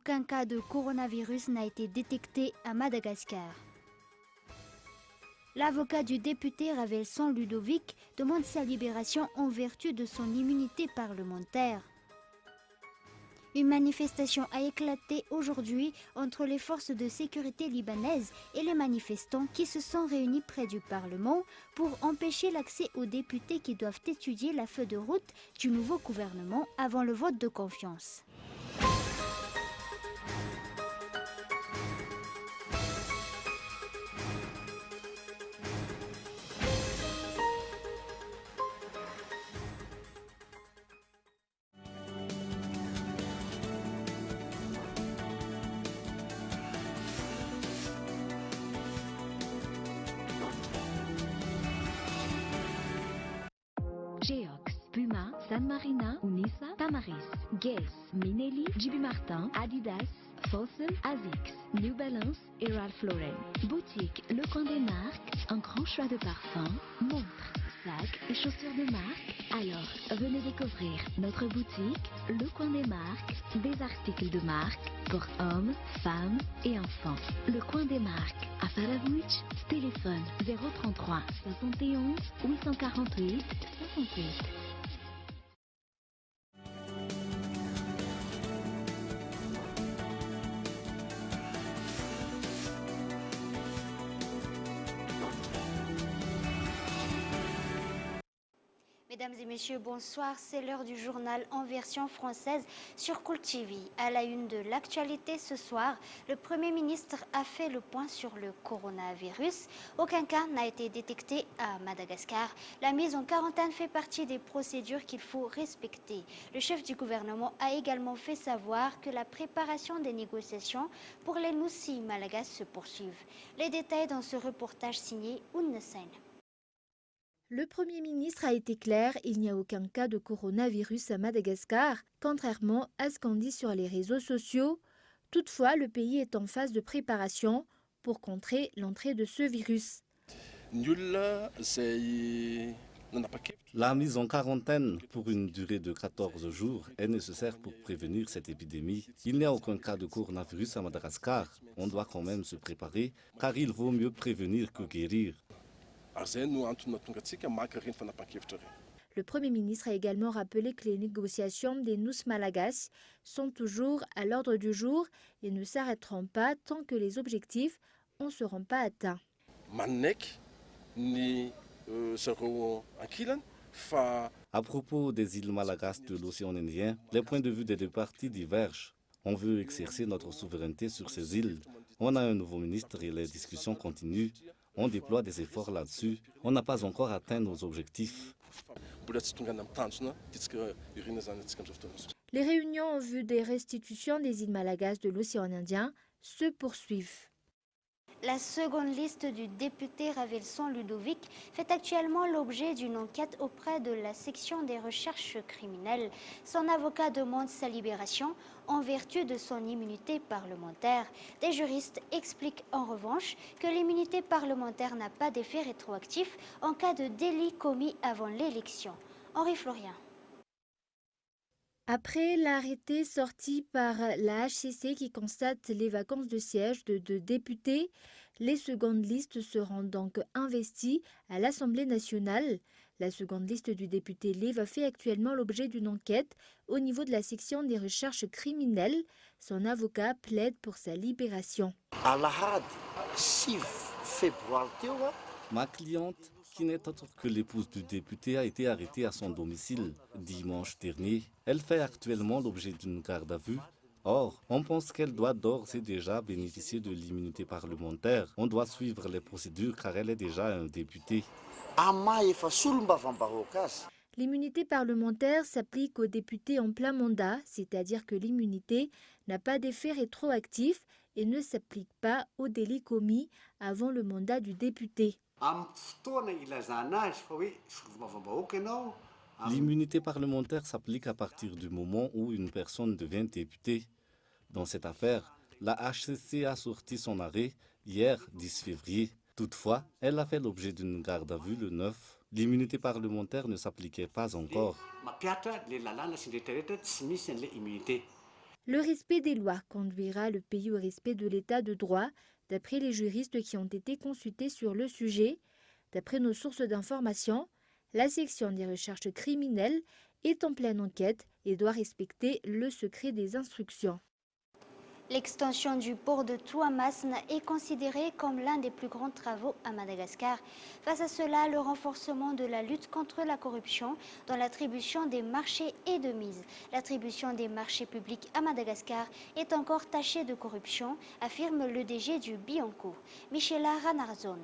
aucun cas de coronavirus n'a été détecté à Madagascar. L'avocat du député Ravelson Ludovic demande sa libération en vertu de son immunité parlementaire. Une manifestation a éclaté aujourd'hui entre les forces de sécurité libanaises et les manifestants qui se sont réunis près du Parlement pour empêcher l'accès aux députés qui doivent étudier la feuille de route du nouveau gouvernement avant le vote de confiance. Geox, Puma, San Marina, Unisa, Tamaris, Guess, Minelli, JB Martin, Adidas, Fossil, Asics, New Balance et Ralph Lauren. Boutique Le Coin des Marques, un grand choix de parfums, montres, sacs et chaussures de marque. Alors, venez découvrir notre boutique Le Coin des Marques, des articles de marque pour hommes, femmes et enfants. Le Coin des Marques, à Faravouch, téléphone 033 71 848 68. Mesdames et messieurs, bonsoir. C'est l'heure du journal en version française sur Cool TV. À la une de l'actualité ce soir, le Premier ministre a fait le point sur le coronavirus. Aucun cas n'a été détecté à Madagascar. La mise en quarantaine fait partie des procédures qu'il faut respecter. Le chef du gouvernement a également fait savoir que la préparation des négociations pour les Noussi Malagas se poursuivent. Les détails dans ce reportage signé Ounnessen. Le Premier ministre a été clair, il n'y a aucun cas de coronavirus à Madagascar, contrairement à ce qu'on dit sur les réseaux sociaux. Toutefois, le pays est en phase de préparation pour contrer l'entrée de ce virus. La mise en quarantaine pour une durée de 14 jours est nécessaire pour prévenir cette épidémie. Il n'y a aucun cas de coronavirus à Madagascar. On doit quand même se préparer, car il vaut mieux prévenir que guérir. Le Premier ministre a également rappelé que les négociations des Nous Malagas sont toujours à l'ordre du jour et ne s'arrêteront pas tant que les objectifs ne seront pas atteints. À propos des îles Malagas de l'océan Indien, les points de vue des deux parties divergent. On veut exercer notre souveraineté sur ces îles. On a un nouveau ministre et les discussions continuent. On déploie des efforts là-dessus. On n'a pas encore atteint nos objectifs. Les réunions en vue des restitutions des îles Malagas de l'océan Indien se poursuivent. La seconde liste du député Ravelson Ludovic fait actuellement l'objet d'une enquête auprès de la section des recherches criminelles. Son avocat demande sa libération en vertu de son immunité parlementaire. Des juristes expliquent en revanche que l'immunité parlementaire n'a pas d'effet rétroactif en cas de délit commis avant l'élection. Henri Florian. Après l'arrêté sorti par la HCC qui constate les vacances de siège de 2 députés, les secondes listes seront donc investies à l'Assemblée nationale. La seconde liste du député Leva fait actuellement l'objet d'une enquête au niveau de la section des recherches criminelles. Son avocat plaide pour sa libération. Ma cliente, qui n'est autre que l'épouse du député, a été arrêtée à son domicile dimanche dernier. Elle fait actuellement l'objet d'une garde à vue. Or, on pense qu'elle doit d'ores et déjà bénéficier de l'immunité parlementaire. On doit suivre les procédures car elle est déjà un député. L'immunité parlementaire s'applique aux députés en plein mandat, c'est-à-dire que l'immunité n'a pas d'effet rétroactif et ne s'applique pas aux délits commis avant le mandat du député. L'immunité parlementaire s'applique à partir du moment où une personne devient députée. Dans cette affaire, la HCC a sorti son arrêt hier, 10 février. Toutefois, elle a fait l'objet d'une garde à vue le 9. L'immunité parlementaire ne s'appliquait pas encore. Le respect des lois conduira le pays au respect de l'état de droit, d'après les juristes qui ont été consultés sur le sujet. D'après nos sources d'information, la section des recherches criminelles est en pleine enquête et doit respecter le secret des instructions. L'extension du port de Touamassn est considérée comme l'un des plus grands travaux à Madagascar. Face à cela, le renforcement de la lutte contre la corruption dans l'attribution des marchés et de mise. L'attribution des marchés publics à Madagascar est encore tachée de corruption, affirme le DG du Bianco, Michela Ranarzon.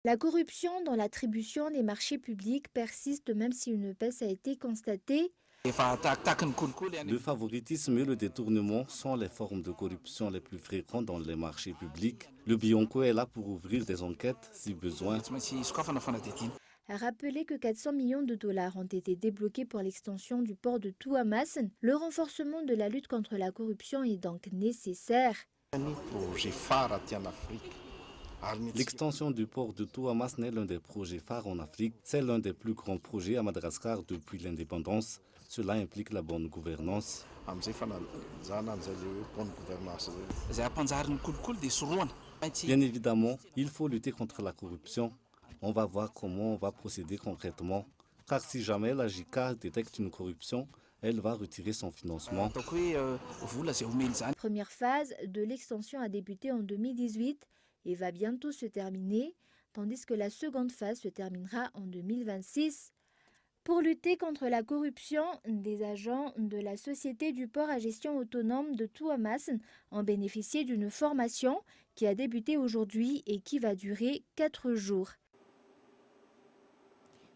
La corruption dans l'attribution des marchés publics persiste même si une baisse a été constatée. Le favoritisme et le détournement sont les formes de corruption les plus fréquentes dans les marchés publics. Le Bianco est là pour ouvrir des enquêtes si besoin. Rappelez que 400 millions de dollars ont été débloqués pour l'extension du port de Touamassn. Le renforcement de la lutte contre la corruption est donc nécessaire. L'extension du port de Touamassn est l'un des projets phares en Afrique. C'est l'un des plus grands projets à Madagascar depuis l'indépendance. Cela implique la bonne gouvernance. Bien évidemment, il faut lutter contre la corruption. On va voir comment on va procéder concrètement. Car si jamais la JICA détecte une corruption, elle va retirer son financement. La première phase de l'extension a débuté en 2018 et va bientôt se terminer, tandis que la seconde phase se terminera en 2026. Pour lutter contre la corruption, des agents de la Société du port à gestion autonome de Touamassn ont bénéficié d'une formation qui a débuté aujourd'hui et qui va durer 4 jours.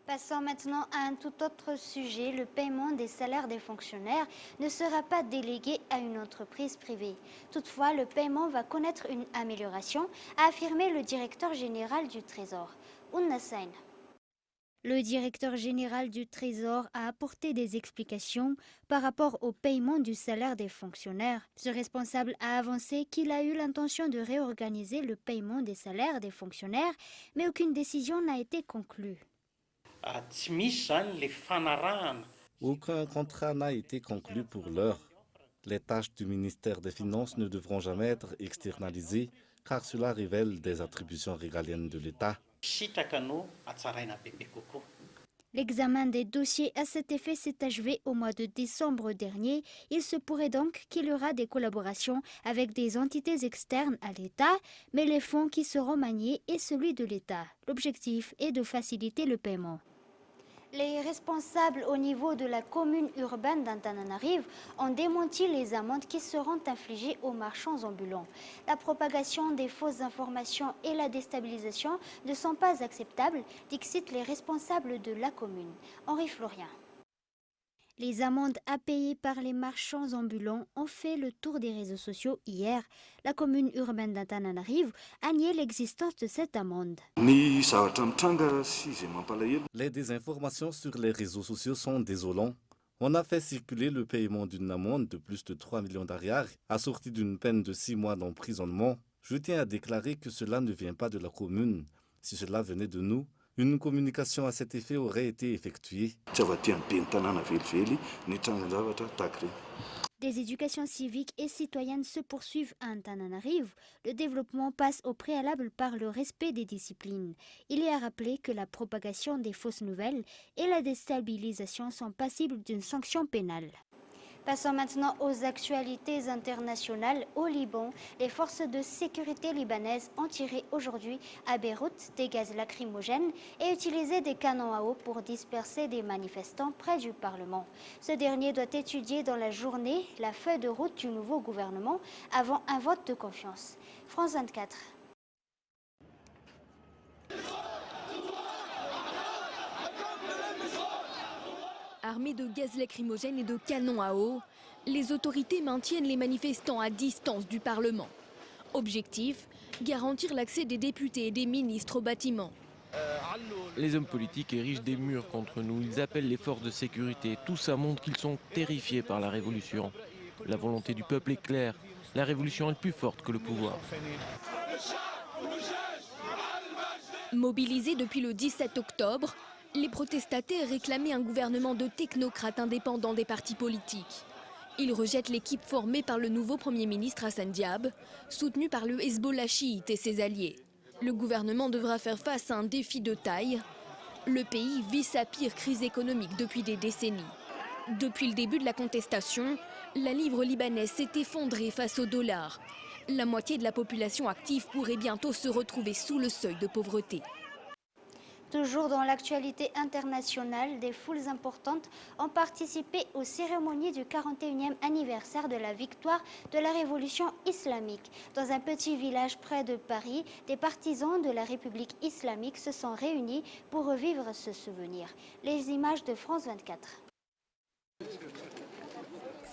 Passons maintenant à un tout autre sujet. Le paiement des salaires des fonctionnaires ne sera pas délégué à une entreprise privée. Toutefois, le paiement va connaître une amélioration, a affirmé le directeur général du Trésor, Ouna Sain. Le directeur général du Trésor a apporté des explications par rapport au paiement du salaire des fonctionnaires. Ce responsable a avancé qu'il a eu l'intention de réorganiser le paiement des salaires des fonctionnaires, mais aucune décision n'a été conclue. Aucun contrat n'a été conclu pour l'heure. Les tâches du ministère des Finances ne devront jamais être externalisées car cela révèle des attributions régaliennes de l'État. L'examen des dossiers à cet effet s'est achevé au mois de décembre dernier. Il se pourrait donc qu'il y aura des collaborations avec des entités externes à l'État, mais les fonds qui seront maniés est celui de l'État. L'objectif est de faciliter le paiement. Les responsables au niveau de la commune urbaine d'Antananarive ont démenti les amendes qui seront infligées aux marchands ambulants. La propagation des fausses informations et la déstabilisation ne sont pas acceptables, dixit les responsables de la commune. Henri Florian. Les amendes à payer par les marchands ambulants ont fait le tour des réseaux sociaux hier. La commune urbaine d'Antananarive a nié l'existence de cette amende. Les désinformations sur les réseaux sociaux sont désolants. On a fait circuler le paiement d'une amende de plus de 3 millions d'ariars, assortie d'une peine de 6 mois d'emprisonnement. Je tiens à déclarer que cela ne vient pas de la commune. Si cela venait de nous, une communication à cet effet aurait été effectuée. Des éducations civiques et citoyennes se poursuivent à Antananarive. Le développement passe au préalable par le respect des disciplines. Il est à rappeler que la propagation des fausses nouvelles et la déstabilisation sont passibles d'une sanction pénale. Passons maintenant aux actualités internationales. Au Liban, les forces de sécurité libanaises ont tiré aujourd'hui à Beyrouth des gaz lacrymogènes et utilisé des canons à eau pour disperser des manifestants près du Parlement. Ce dernier doit étudier dans la journée la feuille de route du nouveau gouvernement avant un vote de confiance. France 24. Armés de gaz lacrymogène et de canons à eau, les autorités maintiennent les manifestants à distance du Parlement. Objectif, garantir l'accès des députés et des ministres au bâtiment. Les hommes politiques érigent des murs contre nous, ils appellent les forces de sécurité. Tout ça montre qu'ils sont terrifiés par la révolution. La volonté du peuple est claire, la révolution est plus forte que le pouvoir. Mobilisés depuis le 17 octobre, les protestataires réclamaient un gouvernement de technocrates indépendants des partis politiques. Il rejette l'équipe formée par le nouveau Premier ministre Hassan Diab, soutenu par le Hezbollah chiite et ses alliés. Le gouvernement devra faire face à un défi de taille. Le pays vit sa pire crise économique depuis des décennies. Depuis le début de la contestation, la livre libanaise s'est effondrée face au dollar. La moitié de la population active pourrait bientôt se retrouver sous le seuil de pauvreté. Toujours dans l'actualité internationale, des foules importantes ont participé aux cérémonies du 41e anniversaire de la victoire de la révolution islamique. Dans un petit village près de Paris, des partisans de la République islamique se sont réunis pour revivre ce souvenir. Les images de France 24.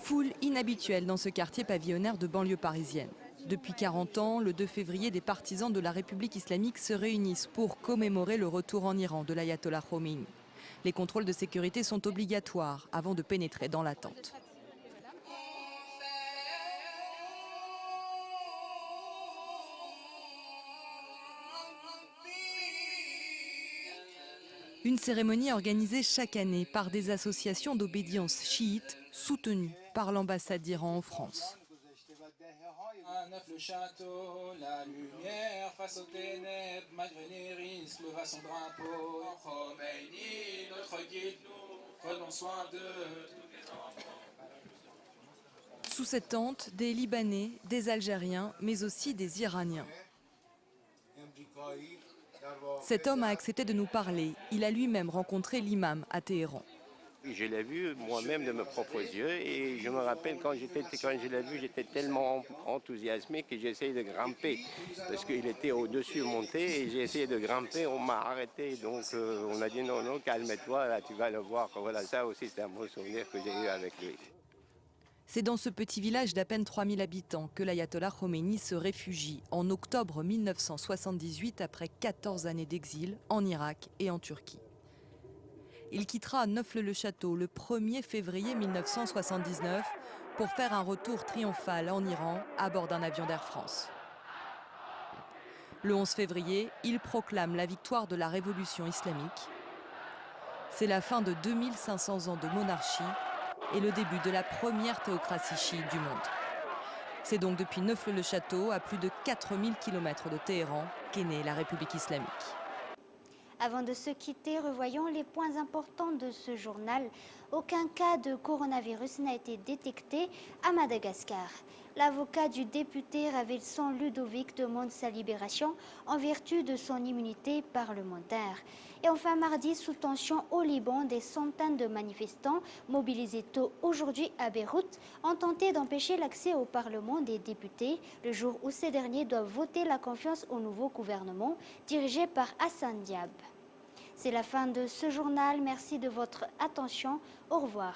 Foule inhabituelle dans ce quartier pavillonnaire de banlieue parisienne. Depuis 40 ans, le 2 février, des partisans de la République islamique se réunissent pour commémorer le retour en Iran de l'ayatollah Khomeini. Les contrôles de sécurité sont obligatoires avant de pénétrer dans la tente. Une cérémonie organisée chaque année par des associations d'obédience chiite soutenues par l'ambassade d'Iran en France. Le château, la lumière face aux ténèbres, malgré les risques, leva son drapeau. Khomeini, notre guide, prenons soin de tous les enfants. Sous cette tente, des Libanais, des Algériens, mais aussi des Iraniens. Cet homme a accepté de nous parler. Il a lui-même rencontré l'imam à Téhéran. Je l'ai vu moi-même de mes propres yeux et je me rappelle quand je l'ai vu, j'étais tellement enthousiasmé que j'ai essayé de grimper parce qu'il était au-dessus monté et j'ai essayé de grimper, on m'a arrêté. Donc on a dit non, non, calme-toi, là tu vas le voir. Voilà, ça aussi c'est un beau souvenir que j'ai eu avec lui. C'est dans ce petit village d'à peine 3000 habitants que l'ayatollah Khomeini se réfugie en octobre 1978 après 14 années d'exil en Irak et en Turquie. Il quittera Neauphle-le-Château le 1er février 1979 pour faire un retour triomphal en Iran à bord d'un avion d'Air France. Le 11 février, il proclame la victoire de la révolution islamique. C'est la fin de 2500 ans de monarchie et le début de la première théocratie chiite du monde. C'est donc depuis Neauphle-le-Château, à plus de 4000 km de Téhéran, qu'est née la République islamique. Avant de se quitter, revoyons les points importants de ce journal. Aucun cas de coronavirus n'a été détecté à Madagascar. L'avocat du député Ravelson Ludovic demande sa libération en vertu de son immunité parlementaire. Et enfin, mardi, sous tension au Liban, des centaines de manifestants mobilisés tôt aujourd'hui à Beyrouth ont tenté d'empêcher l'accès au Parlement des députés le jour où ces derniers doivent voter la confiance au nouveau gouvernement dirigé par Hassan Diab. C'est la fin de ce journal. Merci de votre attention. Au revoir.